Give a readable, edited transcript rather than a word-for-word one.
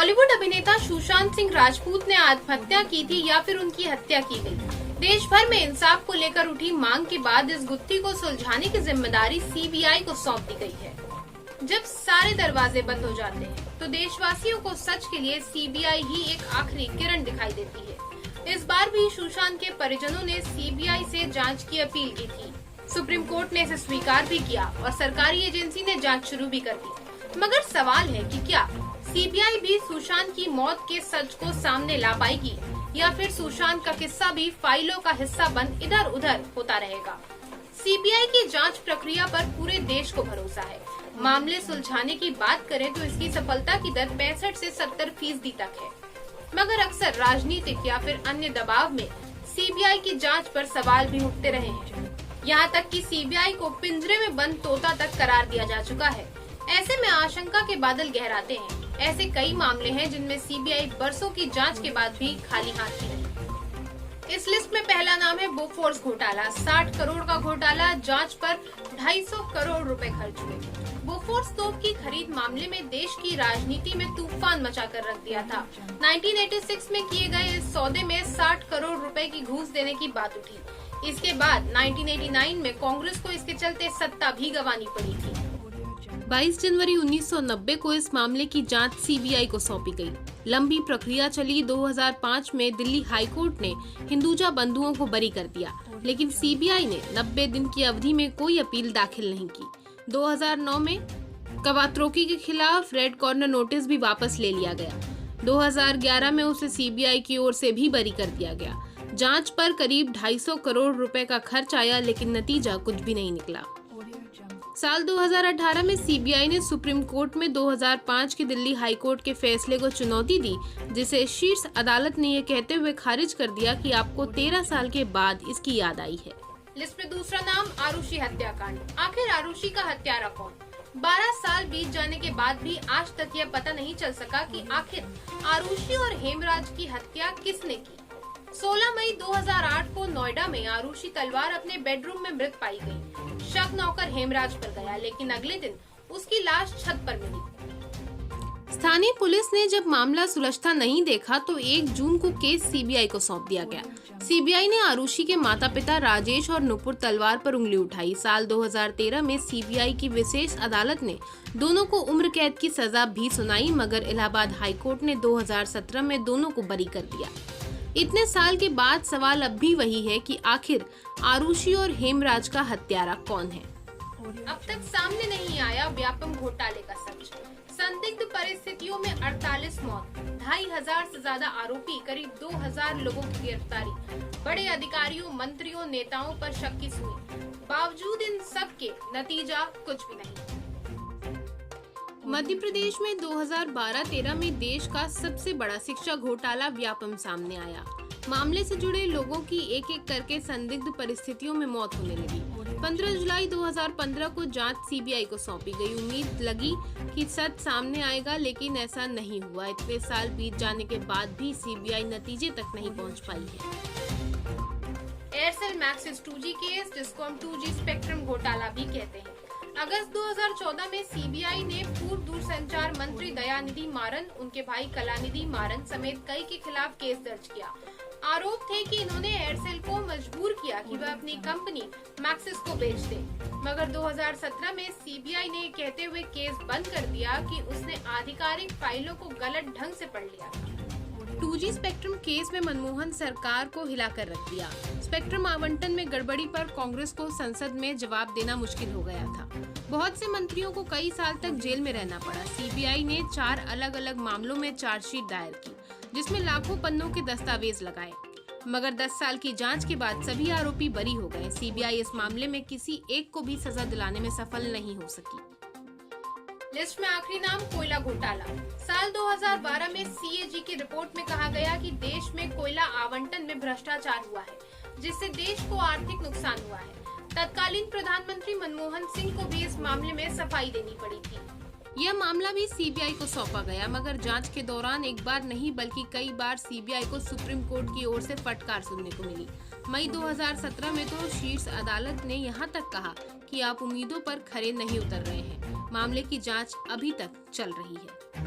बॉलीवुड अभिनेता सुशांत सिंह राजपूत ने आत्महत्या की थी या फिर उनकी हत्या की गई। देश भर में इंसाफ को लेकर उठी मांग के बाद इस गुत्थी को सुलझाने की जिम्मेदारी सीबीआई को सौंप दी गई है। जब सारे दरवाजे बंद हो जाते हैं तो देशवासियों को सच के लिए सीबीआई ही एक आखिरी किरण दिखाई देती है। इस बार भी सुशांत के परिजनों ने सीबीआई से जांच की अपील की थी। सुप्रीम कोर्ट ने इसे स्वीकार भी किया और सरकारी एजेंसी ने जांच शुरू भी कर दी। मगर सवाल है कि क्या सीबीआई भी सुशांत की मौत के सच को सामने ला पाएगी या फिर सुशांत का किस्सा भी फाइलों का हिस्सा बन इधर उधर होता रहेगा। सीबीआई की जांच प्रक्रिया पर पूरे देश को भरोसा है। मामले सुलझाने की बात करें तो इसकी सफलता की दर 65 से 70% तक है। मगर अक्सर राजनीतिक या फिर अन्य दबाव में सीबीआई की जांच पर सवाल भी उठते रहे हैं। यहाँ तक कि सीबीआई को पिंजरे में बंद तोता तक करार दिया जा चुका है। ऐसे में आशंका के बादल गहराते हैं। ऐसे कई मामले हैं जिनमें सीबीआई बरसों की जांच के बाद भी खाली हाथ ही रही। इस लिस्ट में पहला नाम है बोफोर्स घोटाला। 60 करोड़ का घोटाला, जांच पर 250 करोड़ रुपए खर्च हुए। बोफोर्स तोप की खरीद मामले में देश की राजनीति में तूफान मचा कर रख दिया था। 1986 में किए गए इस सौदे में 60 करोड़ रुपए की घूस देने की बात उठी। इसके बाद 1989 में कांग्रेस को इसके चलते सत्ता भी गंवानी पड़ी थी। 22 जनवरी 1990 को इस मामले की जांच सीबीआई को सौंपी गई। लंबी प्रक्रिया चली। 2005 में दिल्ली हाई कोर्ट ने हिंदुजा बंधुओं को बरी कर दिया, लेकिन सीबीआई ने 90 दिन की अवधि में कोई अपील दाखिल नहीं की। 2009 में कवात्रोकी के खिलाफ रेड कॉर्नर नोटिस भी वापस ले लिया गया। 2011 में उसे सीबीआई की ओर से भी बरी कर दिया गया। जांच पर करीब 250 करोड़ रुपए का खर्च आया, लेकिन नतीजा कुछ भी नहीं निकला। साल 2018 में सीबीआई ने सुप्रीम कोर्ट में 2005 की दिल्ली हाई कोर्ट के फैसले को चुनौती दी, जिसे शीर्ष अदालत ने ये कहते हुए खारिज कर दिया कि आपको 13 साल के बाद इसकी याद आई है। लिस्ट में दूसरा नाम आरुषि हत्याकांड। आखिर आरुषि का हत्यारा कौन? 12 साल बीत जाने के बाद भी आज तक यह पता नहीं चल सका कि आखिर आरुषि और हेमराज की हत्या किसने की। 16 मई 2008 को नोएडा में आरुषि तलवार अपने बेडरूम में मृत पाई गई। शक नौकर हेमराज पर गया, लेकिन अगले दिन उसकी लाश छत पर मिली। स्थानीय पुलिस ने जब मामला सुलझता नहीं देखा तो 1 जून को केस सीबीआई को सौंप दिया गया। सीबीआई ने आरुषि के माता-पिता राजेश और नुपुर तलवार पर उंगली उठाई। साल 2013 में सीबीआई की विशेष अदालत ने दोनों को उम्र कैद की सजा भी सुनाई, मगर इलाहाबाद हाई कोर्ट ने 2017 में दोनों को बरी कर दिया। इतने साल के बाद सवाल अब भी वही है कि आखिर आरुषि और हेमराज का हत्यारा कौन है। अब तक सामने नहीं आया व्यापम घोटाले का सच। संदिग्ध परिस्थितियों में 48 मौत, 2500 से ज्यादा आरोपी, करीब 2000 लोगों की गिरफ्तारी, बड़े अधिकारियों, मंत्रियों, नेताओं पर शक की सुई। बावजूद इन सब के नतीजा कुछ भी नहीं। मध्य प्रदेश में 2012-13 में देश का सबसे बड़ा शिक्षा घोटाला व्यापम सामने आया। मामले से जुड़े लोगों की एक एक करके संदिग्ध परिस्थितियों में मौत होने लगी। 15 जुलाई 2015 को जांच सीबीआई को सौंपी गई। उम्मीद लगी कि सच सामने आएगा, लेकिन ऐसा नहीं हुआ। इतने साल बीत जाने के बाद भी सीबीआई नतीजे तक नहीं पहुंच पाई है। एयरसेल मैक्सिस 2G केस, जिसको हम 2G स्पेक्ट्रम घोटाला भी कहते हैं। अगस्त 2014 में सीबीआई ने पूर्व दूरसंचार मंत्री दयानिधि मारन, उनके भाई कलानिधि मारन समेत कई के खिलाफ केस दर्ज किया। आरोप थे कि इन्होंने एयरसेल को मजबूर किया कि वह अपनी कंपनी मैक्सिस को बेच दे। मगर 2017 में सीबीआई ने कहते हुए केस बंद कर दिया कि उसने आधिकारिक फाइलों को गलत ढंग से पढ़ लिया। 2G स्पेक्ट्रम केस में मनमोहन सरकार को हिलाकर रख दिया। स्पेक्ट्रम आवंटन में गड़बड़ी पर कांग्रेस को संसद में जवाब देना मुश्किल हो गया था। बहुत से मंत्रियों को कई साल तक जेल में रहना पड़ा। सीबीआई ने 4 अलग-अलग मामलों में चार्जशीट दायर की, जिसमें लाखों पन्नों के दस्तावेज लगाए। मगर 10 साल की जांच के बाद सभी आरोपी बरी हो गए। सीबीआई इस मामले में किसी एक को भी सजा दिलाने में सफल नहीं हो सकी। लिस्ट में आखिरी नाम कोयला घोटाला। साल 2012 में सीएजी की रिपोर्ट में कहा गया कि देश में कोयला आवंटन में भ्रष्टाचार हुआ है, जिससे देश को आर्थिक नुकसान हुआ है। तत्कालीन प्रधानमंत्री मनमोहन सिंह को भी इस मामले में सफाई देनी पड़ी थी। यह मामला भी सीबीआई को सौंपा गया, मगर जांच के दौरान एक बार नहीं बल्कि कई बार सीबीआई को सुप्रीम कोर्ट की ओर से फटकार सुनने को मिली। मई 2017 में तो शीर्ष अदालत ने यहां तक कहा कि आप उम्मीदों पर खरे नहीं उतर रहे हैं। मामले की जांच अभी तक चल रही है।